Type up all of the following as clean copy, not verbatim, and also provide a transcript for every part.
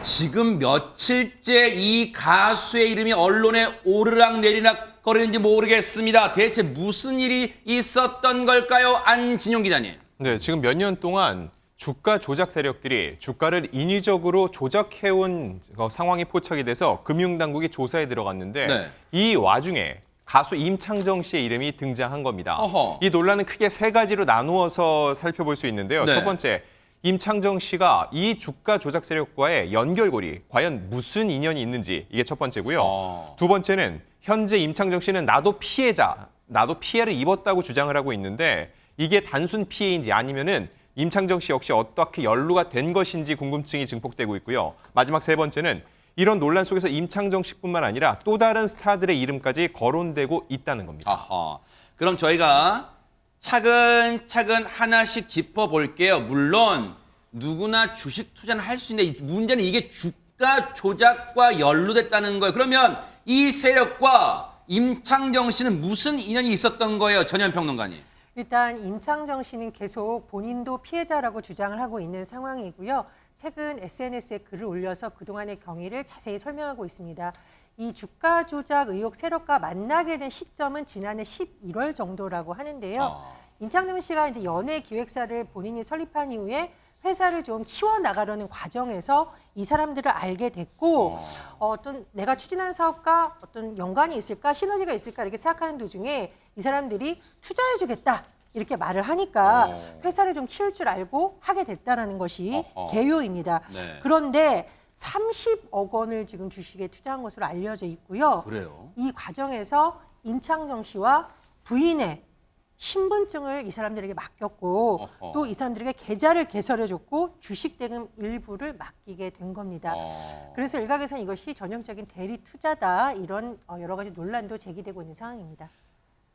지금 며칠째 이 가수의 이름이 언론에 오르락내리락 거리는지 모르겠습니다. 대체 무슨 일이 있었던 걸까요? 안진용 기자님. 네, 지금 몇 년 동안 주가 조작 세력들이 주가를 인위적으로 조작해온 상황이 포착이 돼서 금융당국이 조사에 들어갔는데 네. 이 와중에 가수 임창정 씨의 이름이 등장한 겁니다. 어허. 이 논란은 크게 세 가지로 나누어서 살펴볼 수 있는데요. 네. 첫 번째, 임창정 씨가 이 주가 조작 세력과의 연결고리, 과연 무슨 인연이 있는지 이게 첫 번째고요. 두 번째는 현재 임창정 씨는 나도 피해를 입었다고 주장을 하고 있는데 이게 단순 피해인지 아니면은 임창정 씨 역시 어떻게 연루가 된 것인지 궁금증이 증폭되고 있고요. 마지막 세 번째는 이런 논란 속에서 임창정 씨뿐만 아니라 또 다른 스타들의 이름까지 거론되고 있다는 겁니다. 아하. 그럼 저희가 차근차근 하나씩 짚어볼게요. 물론 누구나 주식 투자는 할 수 있는데 문제는 이게 주가 조작과 연루됐다는 거예요. 그러면 이 세력과 임창정 씨는 무슨 인연이 있었던 거예요? 전현 평론가님. 일단 임창정 씨는 계속 본인도 피해자라고 주장을 하고 있는 상황이고요. 최근 SNS에 글을 올려서 그동안의 경위를 자세히 설명하고 있습니다. 이 주가 조작 의혹 세력과 만나게 된 시점은 지난해 11월 정도라고 하는데요. 임창정 씨가 이제 연예 기획사를 본인이 설립한 이후에 회사를 좀 키워나가려는 과정에서 이 사람들을 알게 됐고 어떤 내가 추진한 사업과 어떤 연관이 있을까, 시너지가 있을까 이렇게 생각하는 도중에 이 사람들이 투자해주겠다 이렇게 말을 하니까 회사를 좀 키울 줄 알고 하게 됐다라는 것이 개요입니다. 네. 그런데 30억 원을 지금 주식에 투자한 것으로 알려져 있고요. 그래요? 이 과정에서 임창정 씨와 부인의 신분증을 이 사람들에게 맡겼고 또 이 사람들에게 계좌를 개설해줬고 주식 대금 일부를 맡기게 된 겁니다. 그래서 일각에서는 이것이 전형적인 대리 투자다 이런 여러 가지 논란도 제기되고 있는 상황입니다.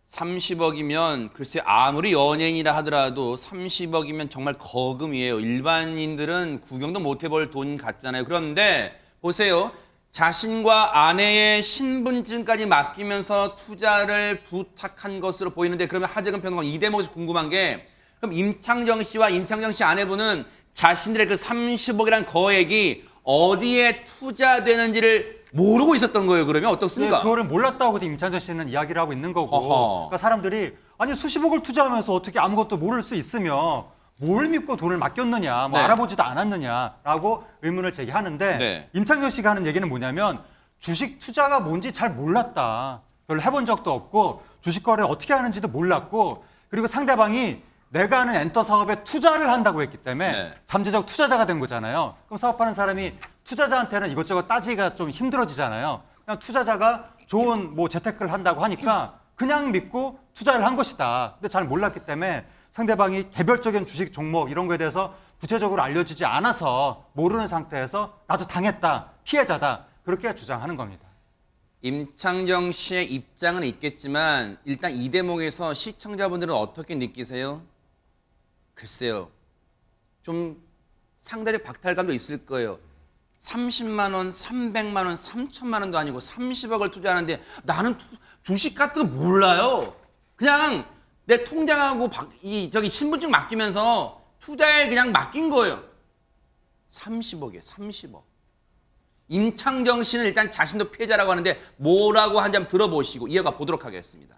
30억이면 글쎄 아무리 연예인이라 하더라도 30억이면 정말 거금이에요. 일반인들은 구경도 못 해볼 돈 같잖아요. 그런데 보세요. 자신과 아내의 신분증까지 맡기면서 투자를 부탁한 것으로 보이는데 그러면 하재근 평론가 이 대목에서 궁금한 게 그럼 임창정 씨와 임창정 씨 아내분은 자신들의 그 30억이라는 거액이 어디에 투자되는지를 모르고 있었던 거예요. 그러면 어떻습니까? 네, 그거를 몰랐다고 임창정 씨는 이야기를 하고 있는 거고 그러니까 사람들이 아니 수십억을 투자하면서 어떻게 아무것도 모를 수 있으며 뭘 믿고 돈을 맡겼느냐, 뭐 네. 알아보지도 않았느냐라고 의문을 제기하는데 네. 임창정 씨가 하는 얘기는 뭐냐면 주식 투자가 뭔지 잘 몰랐다. 별로 해본 적도 없고 주식 거래를 어떻게 하는지도 몰랐고 그리고 상대방이 내가 하는 엔터 사업에 투자를 한다고 했기 때문에 네. 잠재적 투자자가 된 거잖아요. 그럼 사업하는 사람이 투자자한테는 이것저것 따지기가 좀 힘들어지잖아요. 그냥 투자자가 좋은 뭐 재테크를 한다고 하니까 그냥 믿고 투자를 한 것이다. 근데 잘 몰랐기 때문에 상대방이 개별적인 주식 종목 이런 거에 대해서 구체적으로 알려주지 않아서 모르는 상태에서 나도 당했다, 피해자다 그렇게 주장하는 겁니다. 임창정 씨의 입장은 있겠지만 일단 이 대목에서 시청자분들은 어떻게 느끼세요? 글쎄요. 좀 상대적 박탈감도 있을 거예요. 30만 원, 300만 원, 3천만 원도 아니고 30억을 투자하는데 나는 주식 같은 거 몰라요. 그냥 내 통장하고 신분증 맡기면서 투자에 그냥 맡긴 거예요. 30억이에요. 30억. 임창정 씨는 일단 자신도 피해자라고 하는데 뭐라고 한지 한번 들어보시고 이어가 보도록 하겠습니다.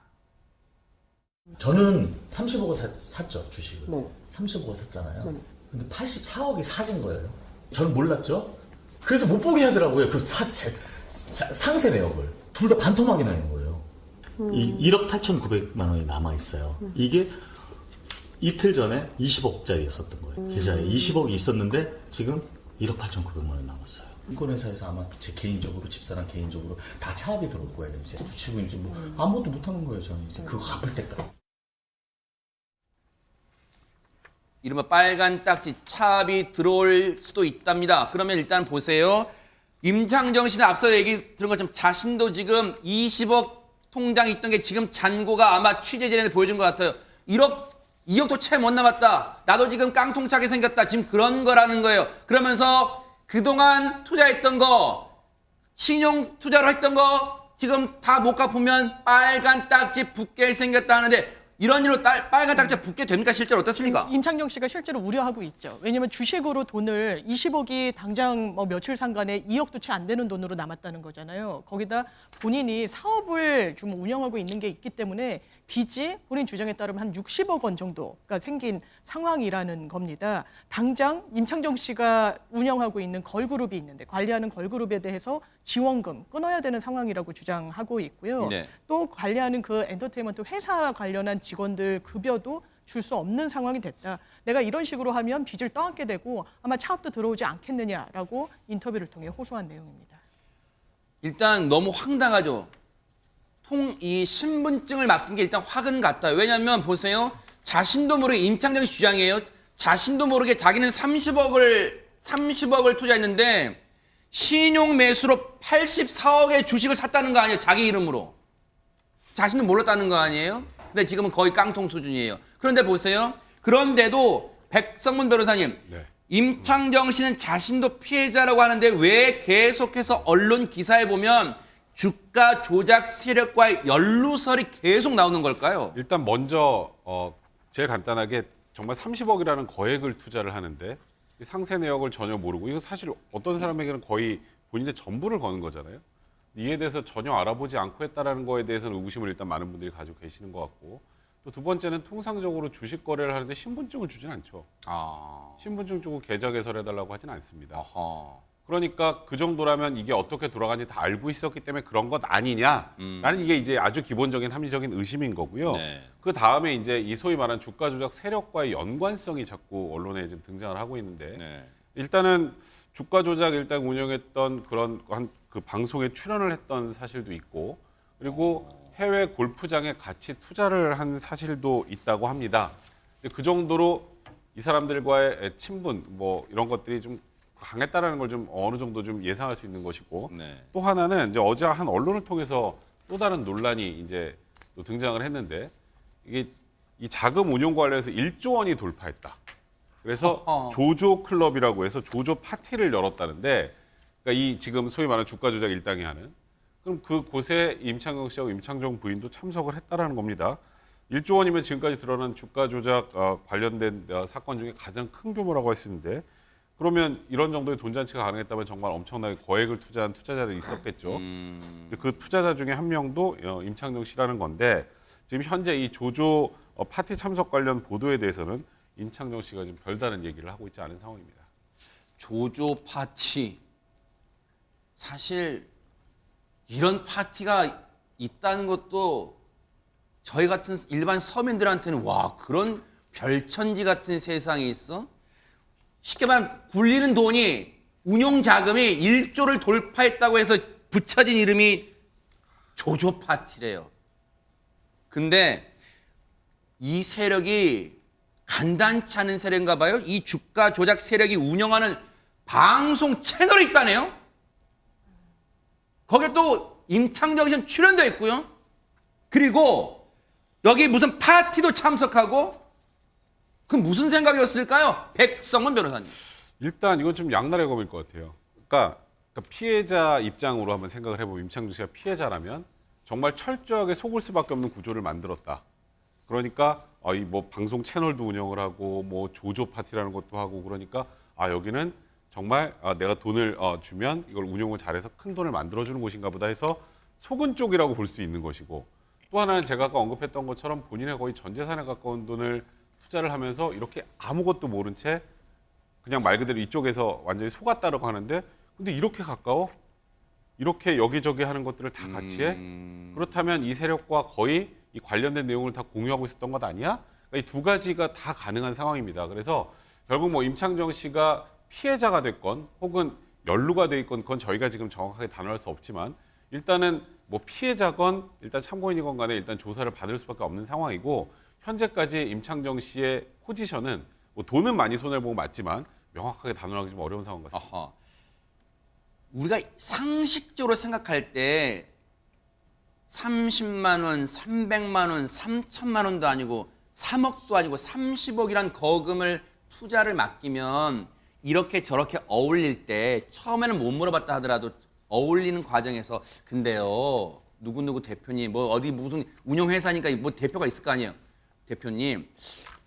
저는 30억을 샀죠, 주식을. 30억을 샀잖아요. 근데 84억이 사진 거예요. 저는 몰랐죠. 그래서 못 보게 하더라고요. 그 상세 내역을. 둘 다 반토막이 나는 거예요. 1억 8,900만 원이 남아있어요. 이게 이틀 전에 20억짜리였었던 거예요. 계좌에 20억이 있었는데 지금 1억 8,900만 원이 남았어요. 증권회사에서 아마 제 개인적으로, 집사람 개인적으로 다 차압이 들어올 거예요. 이제 붙이고 이제 뭐 아무것도 못 하는 거예요. 저는 이제 그거 갚을 때까지. 이른바 빨간 딱지 차압이 들어올 수도 있답니다. 그러면 일단 보세요. 임창정 씨는 앞서 얘기 들은 것처럼 자신도 지금 20억 통장이 있던 게 지금 잔고가 아마 취재진에 보여준 것 같아요. 2억도 채 못 남았다. 나도 지금 깡통차게 생겼다. 지금 그런 거라는 거예요. 그러면서 그동안 투자했던 거, 신용 투자로 했던 거 지금 다 못 갚으면 빨간 딱지 붙게 생겼다 하는데 이런 일로 빨간 딱지 붙게 됩니까? 실제로 어떻습니까? 임창정 씨가 실제로 우려하고 있죠. 왜냐하면 주식으로 돈을 20억이 당장 뭐 며칠 상간에 2억도 채 안 되는 돈으로 남았다는 거잖아요. 거기다 본인이 사업을 좀 운영하고 있는 게 있기 때문에 빚이 본인 주장에 따르면 한 60억 원 정도가 생긴 상황이라는 겁니다. 당장 임창정 씨가 운영하고 있는 걸그룹이 있는데 관리하는 걸그룹에 대해서 지원금 끊어야 되는 상황이라고 주장하고 있고요. 네. 또 관리하는 그 엔터테인먼트 회사 관련한 직원들 급여도 줄 수 없는 상황이 됐다. 내가 이런 식으로 하면 빚을 떠안게 되고 아마 차업도 들어오지 않겠느냐라고 인터뷰를 통해 호소한 내용입니다. 일단 너무 황당하죠. 이 신분증을 맡긴 게 일단 화근 같다. 왜냐하면 보세요. 자신도 모르게 임창정 씨 주장이에요. 자신도 모르게 자기는 30억을 투자했는데 신용 매수로 84억의 주식을 샀다는 거 아니에요. 자기 이름으로. 자신도 몰랐다는 거 아니에요. 근데 지금은 거의 깡통 수준이에요. 그런데 보세요. 그런데도 백성문 변호사님, 네. 임창정 씨는 자신도 피해자라고 하는데 왜 계속해서 언론 기사에 보면 주가 조작 세력과의 연루설이 계속 나오는 걸까요? 일단 먼저 제일 간단하게 정말 30억이라는 거액을 투자를 하는데 이 상세 내역을 전혀 모르고 이거 사실 어떤 사람에게는 거의 본인의 전부를 거는 거잖아요. 이에 대해서 전혀 알아보지 않고 했다라는 거에 대해서는 의구심을 일단 많은 분들이 가지고 계시는 것 같고 또 두 번째는 통상적으로 주식 거래를 하는데 신분증을 주진 않죠. 신분증 주고 계좌 개설해달라고 하진 않습니다. 아하. 그러니까 그 정도라면 이게 어떻게 돌아가는지 다 알고 있었기 때문에 그런 것 아니냐라는 이게 이제 아주 기본적인 합리적인 의심인 거고요. 네. 그 다음에 이제 이 소위 말하는 주가 조작 세력과의 연관성이 자꾸 언론에 지금 등장을 하고 있는데 네. 일단은 주가 조작 일단 운영했던 그런 그 방송에 출연을 했던 사실도 있고 그리고 해외 골프장에 같이 투자를 한 사실도 있다고 합니다. 근데 그 정도로 이 사람들과의 친분 뭐 이런 것들이 좀 강했다라는 걸 좀 어느 정도 좀 예상할 수 있는 것이고 네. 또 하나는 이제 어제 한 언론을 통해서 또 다른 논란이 이제 또 등장을 했는데 이게 이 자금 운용 관련해서 1조 원이 돌파했다. 그래서 조조 클럽이라고 해서 조조 파티를 열었다는데 그러니까 이 지금 소위 말하는 주가 조작 일당이 하는 그럼 그 곳에 임창정 씨하고 임창정 부인도 참석을 했다라는 겁니다. 1조 원이면 지금까지 드러난 주가 조작 관련된 사건 중에 가장 큰 규모라고 했었는데 그러면 이런 정도의 돈잔치가 가능했다면 정말 엄청나게 거액을 투자한 투자자들이 있었겠죠. 근데 그 투자자 중에 한 명도 임창정 씨라는 건데 지금 현재 이 조조 파티 참석 관련 보도에 대해서는 임창정 씨가 지금 별다른 얘기를 하고 있지 않은 상황입니다. 조조 파티. 사실 이런 파티가 있다는 것도 저희 같은 일반 서민들한테는 와 그런 별천지 같은 세상이 있어? 쉽게 말하면 굴리는 돈이 운용 자금이 1조를 돌파했다고 해서 붙여진 이름이 조조 파티래요. 근데 이 세력이 간단치 않은 세력인가 봐요. 이 주가 조작 세력이 운영하는 방송 채널이 있다네요. 거기에 또 임창정 씨는 출연되어 있고요. 그리고 여기 무슨 파티도 참석하고 그 무슨 생각이었을까요? 백성문 변호사님. 일단 이건 좀 양날의 검일 것 같아요. 그러니까 피해자 입장으로 한번 생각을 해보면 임창정 씨가 피해자라면 정말 철저하게 속을 수밖에 없는 구조를 만들었다. 그러니까 이 뭐 방송 채널도 운영을 하고 뭐 조조 파티라는 것도 하고 그러니까 여기는 정말 내가 돈을 주면 이걸 운용을 잘해서 큰 돈을 만들어주는 곳인가 보다 해서 속은 쪽이라고 볼 수 있는 것이고 또 하나는 제가 아까 언급했던 것처럼 본인의 거의 전 재산에 가까운 돈을 투자를 하면서 이렇게 아무것도 모른 채 그냥 말 그대로 이쪽에서 완전히 속았다라고 하는데 근데 이렇게 가까워? 이렇게 여기저기 하는 것들을 다 같이 해? 그렇다면 이 세력과 거의 이 관련된 내용을 다 공유하고 있었던 것 아니야? 그러니까 이 두 가지가 다 가능한 상황입니다. 그래서 결국 뭐 임창정 씨가 피해자가 됐건 혹은 연루가 돼 있건 그건 저희가 지금 정확하게 단언할 수 없지만 일단은 뭐 피해자건 일단 참고인이건 간에 일단 조사를 받을 수밖에 없는 상황이고 현재까지 임창정 씨의 포지션은 뭐 돈은 많이 손해를 보고 맞지만 명확하게 단언하기 좀 어려운 상황 같습니다. 아하. 우리가 상식적으로 생각할 때 30만 원, 300만 원, 3천만 원도 아니고 3억도 아니고 30억이란 거금을 투자를 맡기면 이렇게 저렇게 어울릴 때 처음에는 못 물어봤다 하더라도 어울리는 과정에서 근데요 누구누구 대표님 뭐 어디 무슨 운영회사니까 뭐 대표가 있을 거 아니에요. 대표님,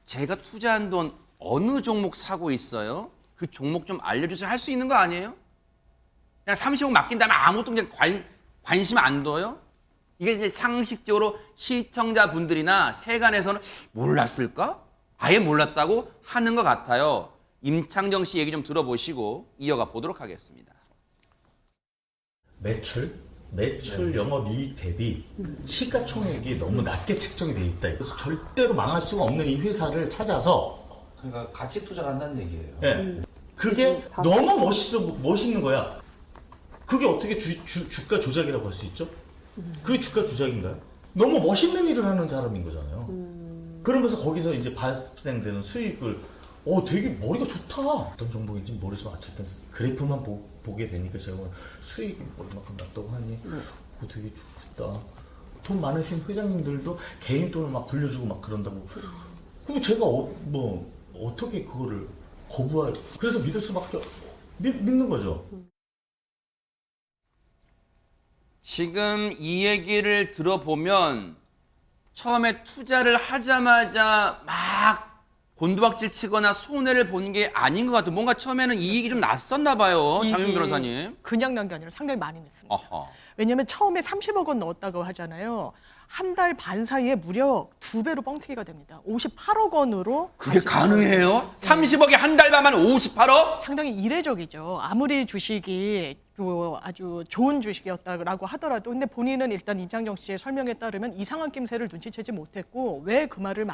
제가 투자한 돈 어느 종목 사고 있어요? 그 종목 좀 알려주세요. 할 수 있는 거 아니에요? 그냥 30억 맡긴 다음에 아무것도 그냥 관심 안 둬요? 이게 이제 상식적으로 시청자분들이나 세간에서는 몰랐을까? 아예 몰랐다고 하는 것 같아요. 임창정 씨 얘기 좀 들어보시고 이어가 보도록 하겠습니다. 매출 영업이익 대비 시가총액이 너무 낮게 책정이 돼 있다. 그래서 절대로 망할 수가 없는 이 회사를 찾아서 그러니까 가치 투자를 한다는 얘기예요. 예. 그게 너무 멋있는 거야. 그게 어떻게 주가 조작이라고 할 수 있죠? 그게 주가 조작인가요? 너무 멋있는 일을 하는 사람인 거잖아요. 그러면서 거기서 이제 발생되는 수익을 되게 머리가 좋다. 어떤 종목인지 모르지만 어쨌든 그래프만 보게 되니까 제가 수익이 얼마큼 났다고 하니 되게 좋다. 돈 많으신 회장님들도 개인 돈을 막 불려주고 막 그런다고. 그럼 제가 어떻게 그거를 그래서 믿을 수밖에 믿는 거죠. 지금 이 얘기를 들어보면 처음에 투자를 하자마자 막 곤두박질 치거나 손해를 본 게 아닌 것 같아요. 뭔가 처음에는 이익이 좀 났었나 봐요. 장윤 이게 변호사님. 그냥 난 게 아니라 상당히 많이 냈습니다. 어허. 왜냐하면 처음에 30억 원 넣었다고 하잖아요. 한 달 반 사이에 무려 2배로 뻥튀기가 됩니다. 58억 원으로 그게 가능해요? 30억에 한 달 반만 58억? 상당히 이례적이죠. 아무리 주식이 아주 좋은 주식이었다고 하더라도 근데 본인은 일단 임창정 씨의 설명에 따르면 이상한 낌새를 눈치채지 못했고 왜 그 말을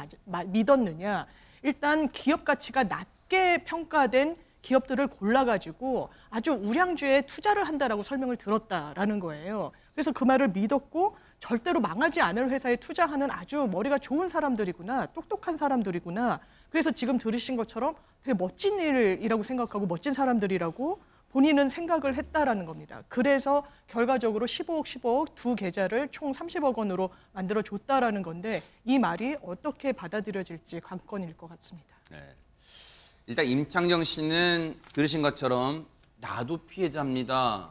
믿었느냐. 일단 기업 가치가 낮게 평가된 기업들을 골라가지고 아주 우량주에 투자를 한다라고 설명을 들었다라는 거예요. 그래서 그 말을 믿었고 절대로 망하지 않을 회사에 투자하는 아주 머리가 좋은 사람들이구나, 똑똑한 사람들이구나. 그래서 지금 들으신 것처럼 되게 멋진 일이라고 생각하고 멋진 사람들이라고 본인은 생각을 했다라는 겁니다. 그래서 결과적으로 15억 두 계좌를 총 30억 원으로 만들어줬다라는 건데 이 말이 어떻게 받아들여질지 관건일 것 같습니다. 네. 일단 임창정 씨는 들으신 것처럼 나도 피해자입니다.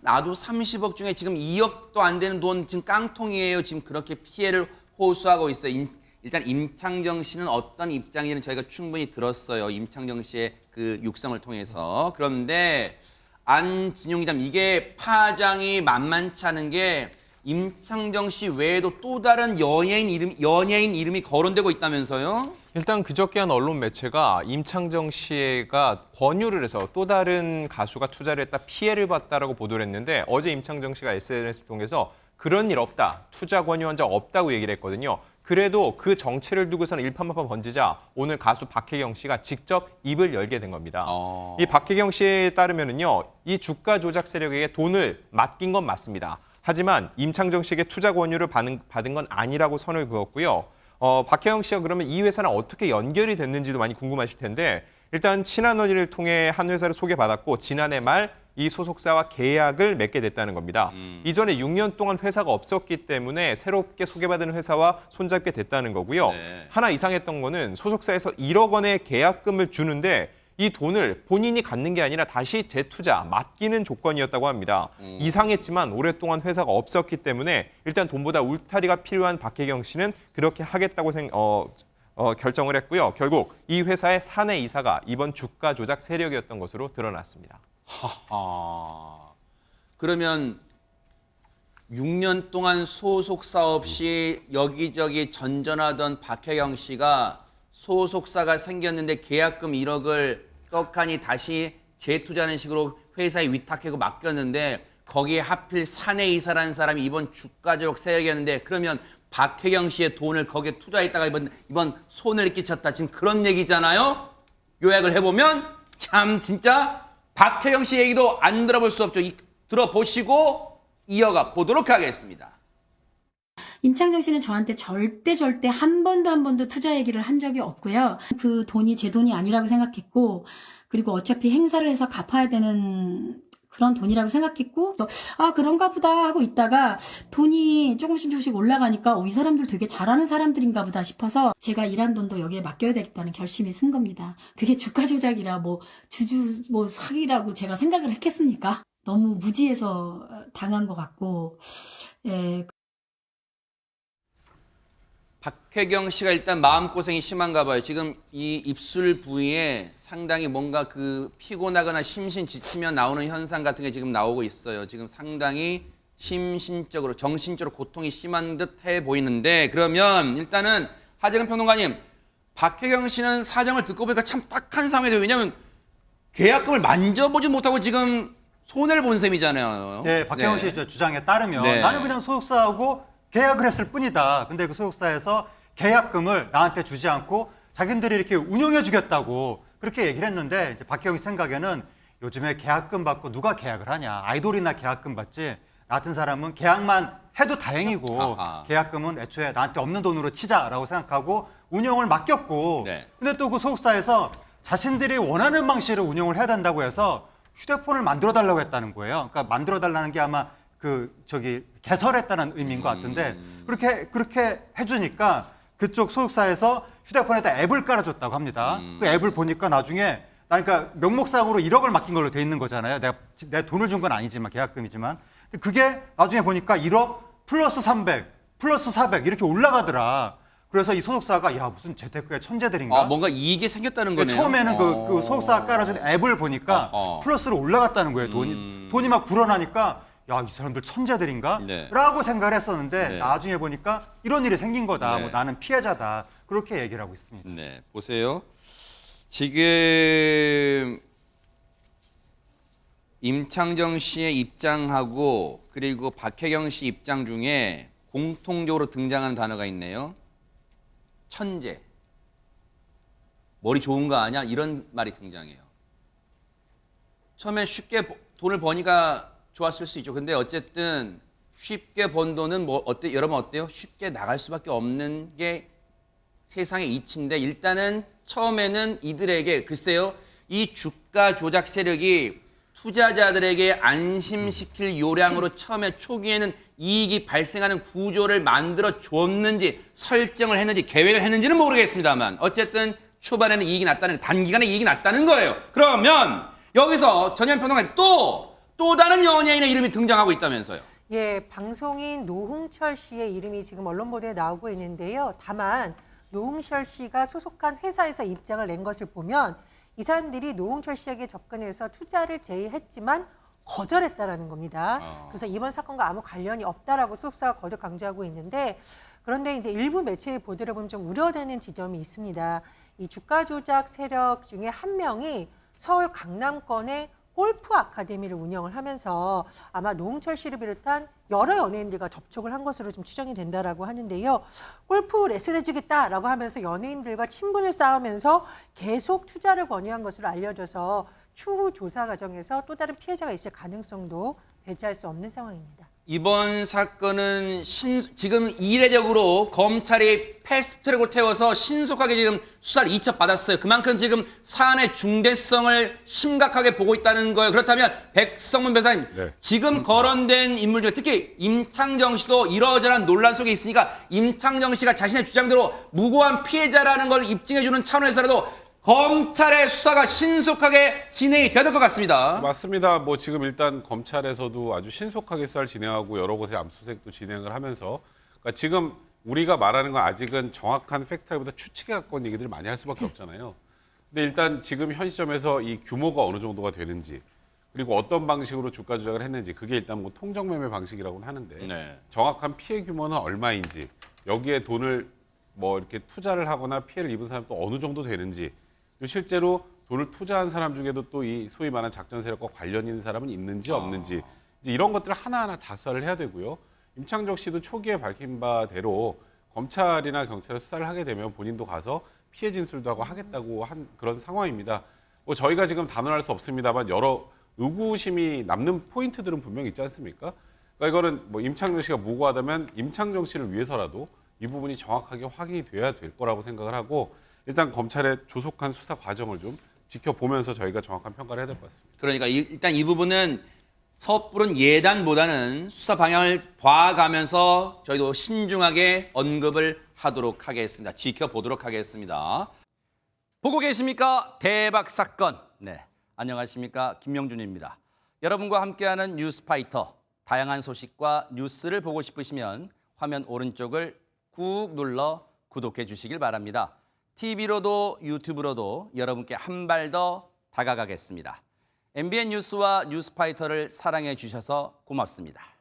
나도 30억 중에 지금 2억도 안 되는 돈 지금 깡통이에요. 지금 그렇게 피해를 호소하고 있어요. 일단 임창정 씨는 어떤 입장인지는 저희가 충분히 들었어요. 임창정 씨의 그 육성을 통해서. 그런데 안진용 기자님, 이게 파장이 만만치 않은 게 임창정 씨 외에도 또 다른 연예인 이름이 거론되고 있다면서요? 일단 그저께 한 언론 매체가 임창정 씨가 권유를 해서 또 다른 가수가 투자를 했다 피해를 봤다라고 보도를 했는데 어제 임창정 씨가 SNS 통해서 그런 일 없다, 투자 권유한 적 없다고 얘기를 했거든요. 그래도 그 정체를 두고서는 일파만파 번지자 오늘 가수 박혜경 씨가 직접 입을 열게 된 겁니다. 이 박혜경 씨에 따르면은요, 이 주가 조작 세력에게 돈을 맡긴 건 맞습니다. 하지만 임창정 씨에게 투자 권유를 받은 건 아니라고 선을 그었고요. 박혜영 씨가 그러면 이 회사랑 어떻게 연결이 됐는지도 많이 궁금하실 텐데 일단 친한 언니를 통해 한 회사를 소개받았고 지난해 말 이 소속사와 계약을 맺게 됐다는 겁니다. 이전에 6년 동안 회사가 없었기 때문에 새롭게 소개받은 회사와 손잡게 됐다는 거고요. 네. 하나 이상했던 거는 소속사에서 1억 원의 계약금을 주는데 이 돈을 본인이 갖는 게 아니라 다시 재투자, 맡기는 조건이었다고 합니다. 이상했지만 오랫동안 회사가 없었기 때문에 일단 돈보다 울타리가 필요한 박혜경 씨는 그렇게 하겠다고 결정을 했고요. 결국 이 회사의 사내 이사가 이번 주가 조작 세력이었던 것으로 드러났습니다. 그러면 6년 동안 소속사 없이 여기저기 전전하던 박혜경 씨가 소속사가 생겼는데 계약금 1억을 떡하니 다시 재투자하는 식으로 회사에 위탁하고 맡겼는데 거기에 하필 사내이사라는 사람이 이번 주가조작 세력이었는데 그러면 박혜경 씨의 돈을 거기에 투자했다가 이번 손해를 끼쳤다. 지금 그런 얘기잖아요. 요약을 해보면 참 진짜 박혜경 씨 얘기도 안 들어볼 수 없죠. 들어보시고 이어가 보도록 하겠습니다. 임창정 씨는 저한테 절대 한 번도 투자 얘기를 한 적이 없고요. 그 돈이 제 돈이 아니라고 생각했고, 그리고 어차피 행사를 해서 갚아야 되는 그런 돈이라고 생각했고, 그런가 보다 하고 있다가 돈이 조금씩 올라가니까 이 사람들 되게 잘하는 사람들인가 보다 싶어서 제가 일한 돈도 여기에 맡겨야 되겠다는 결심이 쓴 겁니다. 그게 주가 조작이라 주주 사기라고 제가 생각을 했겠습니까? 너무 무지해서 당한 것 같고, 예. 박혜경 씨가 일단 마음고생이 심한가 봐요. 지금 이 입술 부위에 상당히 뭔가 그 피곤하거나 심신 지치면 나오는 현상 같은 게 지금 나오고 있어요. 지금 상당히 심신적으로, 정신적으로 고통이 심한 듯 해 보이는데, 그러면 일단은 하재근 평론가님, 박혜경 씨는 사정을 듣고 보니까 참 딱한 상황이죠. 왜냐하면 계약금을 만져보지 못하고 지금 손해를 본 셈이잖아요. 네, 박혜경 씨의 주장에 따르면 네. 나는 그냥 소속사하고 계약을 했을 뿐이다. 근데 그 소속사에서 계약금을 나한테 주지 않고 자기들이 이렇게 운영해 주겠다고 그렇게 얘기를 했는데, 이제 박혜경 씨 생각에는 요즘에 계약금 받고 누가 계약을 하냐. 아이돌이나 계약금 받지. 나 같은 사람은 계약만 해도 다행이고 아하. 계약금은 애초에 나한테 없는 돈으로 치자라고 생각하고 운영을 맡겼고, 네. 근데 또 그 소속사에서 자신들이 원하는 방식으로 운영을 해야 된다고 해서 휴대폰을 만들어 달라고 했다는 거예요. 그러니까 만들어 달라는 게 아마 개설했다는 의미인 것 같은데, 그렇게 해주니까 그쪽 소속사에서 휴대폰에다 앱을 깔아줬다고 합니다. 그 앱을 보니까 나중에, 그러니까 명목상으로 1억을 맡긴 걸로 돼 있는 거잖아요. 내 돈을 준 건 아니지만, 계약금이지만. 근데 그게 나중에 보니까 1억 플러스 300 플러스 400 이렇게 올라가더라. 그래서 이 소속사가 야, 무슨 재테크의 천재들인가? 뭔가 이익이 생겼다는 거네요. 처음에는 그 소속사가 깔아준 앱을 보니까 플러스로 올라갔다는 거예요. 돈이 막 불어나니까 야, 이 사람들 천재들인가? 네. 라고 생각을 했었는데, 네. 나중에 보니까 이런 일이 생긴 거다. 네. 뭐 나는 피해자다. 그렇게 얘기를 하고 있습니다. 네, 보세요. 지금 임창정 씨의 입장하고 그리고 박혜경 씨 입장 중에 공통적으로 등장하는 단어가 있네요. 천재. 머리 좋은 거 아니야? 이런 말이 등장해요. 처음엔 쉽게 돈을 버니까 좋았을 수 있죠. 근데 어쨌든 쉽게 번 돈은 여러분 어때요? 쉽게 나갈 수밖에 없는 게 세상의 이치인데, 일단은 처음에는 이들에게, 글쎄요, 이 주가 조작 세력이 투자자들에게 안심시킬 요량으로 처음에 초기에는 이익이 발생하는 구조를 만들어 줬는지 설정을 했는지 계획을 했는지는 모르겠습니다만, 어쨌든 초반에는 이익이 났다는, 단기간에 이익이 났다는 거예요. 그러면 여기서 전현 평론가님 또 다른 연예인의 이름이 등장하고 있다면서요. 예, 방송인 노홍철 씨의 이름이 지금 언론 보도에 나오고 있는데요. 다만 노홍철 씨가 소속한 회사에서 입장을 낸 것을 보면 이 사람들이 노홍철 씨에게 접근해서 투자를 제의했지만 거절했다라는 겁니다. 그래서 이번 사건과 아무 관련이 없다라고 소속사가 거듭 강조하고 있는데, 그런데 이제 일부 매체의 보도를 보면 좀 우려되는 지점이 있습니다. 이 주가 조작 세력 중에 한 명이 서울 강남권의 골프 아카데미를 운영을 하면서 아마 노홍철 씨를 비롯한 여러 연예인들과 접촉을 한 것으로 좀 추정이 된다라고 하는데요. 골프 레슨 해주겠다라고 하면서 연예인들과 친분을 쌓으면서 계속 투자를 권유한 것으로 알려져서 추후 조사 과정에서 또 다른 피해자가 있을 가능성도 배제할 수 없는 상황입니다. 이번 사건은 지금 이례적으로 검찰이 패스트트랙으로 태워서 신속하게 지금 수사를 이첩받았어요. 그만큼 지금 사안의 중대성을 심각하게 보고 있다는 거예요. 그렇다면 백성문 변호사님, 네. 지금 거론된 인물 중에 특히 임창정 씨도 이러저러한 논란 속에 있으니까 임창정 씨가 자신의 주장대로 무고한 피해자라는 걸 입증해주는 차원에서라도 검찰의 수사가 신속하게 진행이 돼야 될 것 같습니다. 맞습니다. 뭐 지금 일단 검찰에서도 아주 신속하게 수사를 진행하고 여러 곳에 압수수색도 진행을 하면서, 그러니까 지금 우리가 말하는 건 아직은 정확한 팩트라기보다 추측에 가까운 얘기들을 많이 할 수밖에 없잖아요. 근데 일단 지금 현 시점에서 이 규모가 어느 정도가 되는지, 그리고 어떤 방식으로 주가 조작을 했는지, 그게 일단 뭐 통정매매 방식이라고는 하는데 네. 정확한 피해 규모는 얼마인지, 여기에 돈을 뭐 이렇게 투자를 하거나 피해를 입은 사람도 어느 정도 되는지, 실제로 돈을 투자한 사람 중에도 또 이 소위 말하는 작전 세력과 관련 있는 사람은 있는지 없는지, 이제 이런 것들을 하나하나 다 수사를 해야 되고요. 임창정 씨도 초기에 밝힌 바대로 검찰이나 경찰에 수사를 하게 되면 본인도 가서 피해 진술도 하고 하겠다고 한 그런 상황입니다. 뭐 저희가 지금 단언할 수 없습니다만 여러 의구심이 남는 포인트들은 분명히 있지 않습니까? 그러니까 이거는 뭐 임창정 씨가 무고하다면 임창정 씨를 위해서라도 이 부분이 정확하게 확인이 돼야 될 거라고 생각을 하고, 일단 검찰의 조속한 수사 과정을 좀 지켜보면서 저희가 정확한 평가를 해야 될 것 같습니다. 그러니까 일단 이 부분은 섣부른 예단보다는 수사 방향을 봐가면서 저희도 신중하게 언급을 하도록 하겠습니다. 지켜보도록 하겠습니다. 보고 계십니까? 대박 사건. 네, 안녕하십니까? 김명준입니다. 여러분과 함께하는 뉴스파이터. 다양한 소식과 뉴스를 보고 싶으시면 화면 오른쪽을 꾹 눌러 구독해 주시길 바랍니다. TV로도 유튜브로도 여러분께 한 발 더 다가가겠습니다. MBN 뉴스와 뉴스파이터를 사랑해 주셔서 고맙습니다.